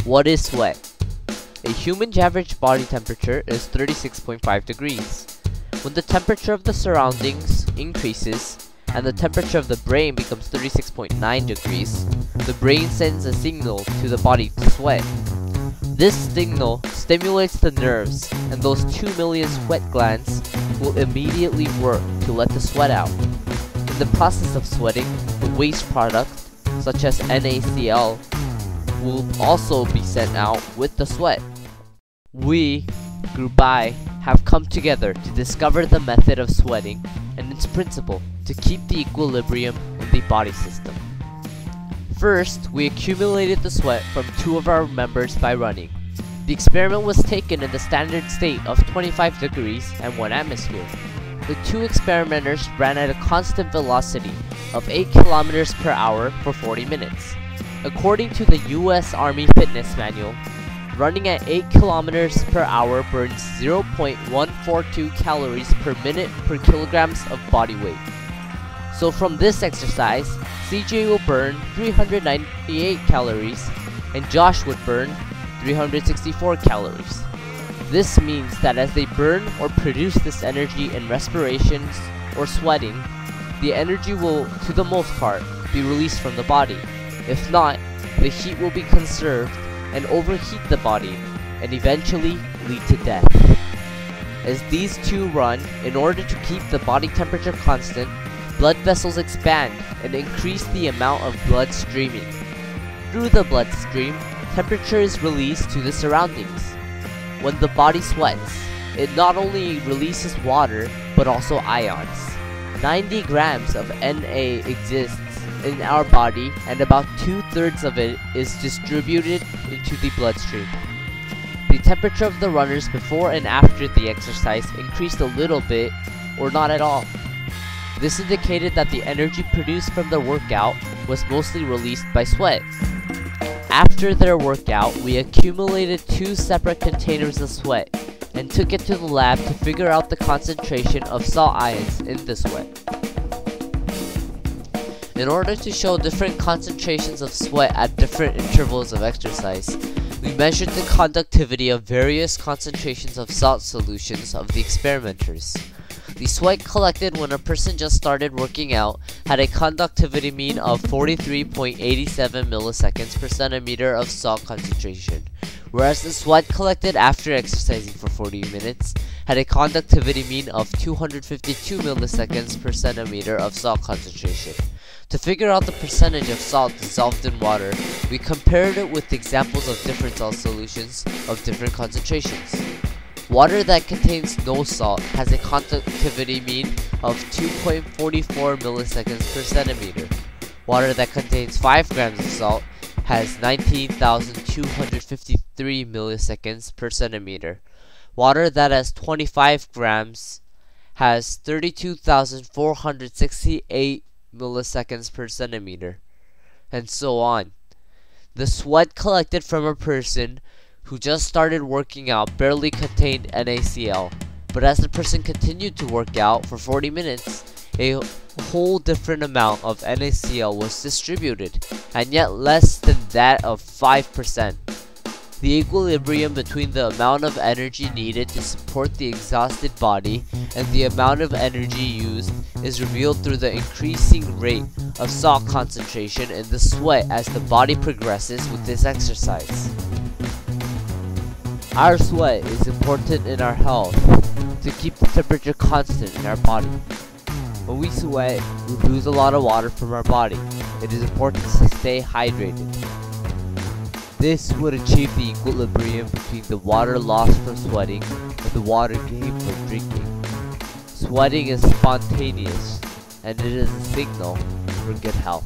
What is sweat? A human's average body temperature is 36.5 degrees. When the temperature of the surroundings increases and the temperature of the brain becomes 36.9 degrees, the brain sends a signal to the body to sweat. This signal stimulates the nerves, and those 2 million sweat glands will immediately work to let the sweat out. In the process of sweating, the waste product, such as NaCl, will also be sent out with the sweat. We, Group I, have come together to discover the method of sweating and its principle to keep the equilibrium in the body system. First, we accumulated the sweat from 2 of our members by running. The experiment was taken in the standard state of 25 degrees and 1 atmosphere. The 2 experimenters ran at a constant velocity of 8 kilometers per hour for 40 minutes. According to the US Army Fitness Manual, running at 8 kilometers per hour burns 0.142 calories per minute per kilograms of body weight. So from this exercise, CJ will burn 398 calories and Josh would burn 364 calories. This means that as they burn or produce this energy in respirations or sweating, the energy will, to the most part, be released from the body. If not, the heat will be conserved and overheat the body and eventually lead to death. As these 2 run, in order to keep the body temperature constant, blood vessels expand and increase the amount of blood streaming. Through the bloodstream, temperature is released to the surroundings. When the body sweats, it not only releases water, but also ions. 90 grams of Na exists in our body, and about 2/3 of it is distributed into the bloodstream. The temperature of the runners before and after the exercise increased a little bit, or not at all. This indicated that the energy produced from the workout was mostly released by sweat. After their workout, we accumulated 2 separate containers of sweat and took it to the lab to figure out the concentration of salt ions in the sweat. In order to show different concentrations of sweat at different intervals of exercise, we measured the conductivity of various concentrations of salt solutions of the experimenters. The sweat collected when a person just started working out had a conductivity mean of 43.87 milliseconds per centimeter of salt concentration, whereas the sweat collected after exercising for 40 minutes had a conductivity mean of 252 milliseconds per centimeter of salt concentration. To figure out the percentage of salt dissolved in water, we compared it with examples of different salt solutions of different concentrations. Water that contains no salt has a conductivity mean of 2.44 milliseconds per centimeter. Water that contains 5 grams of salt has 19,253 milliseconds per centimeter. Water that has 25 grams has 32,468 milliseconds per centimeter, and so on. The sweat collected from a person who just started working out barely contained NaCl, but as the person continued to work out for 40 minutes, a whole different amount of NaCl was distributed, and yet less than that of 5%. The equilibrium between the amount of energy needed to support the exhausted body and the amount of energy used is revealed through the increasing rate of salt concentration in the sweat as the body progresses with this exercise. Our sweat is important in our health to keep the temperature constant in our body. When we sweat, we lose a lot of water from our body. It is important to stay hydrated. This would achieve the equilibrium between the water lost from sweating and the water gained from drinking. Sweating is spontaneous, and it is a signal for good health.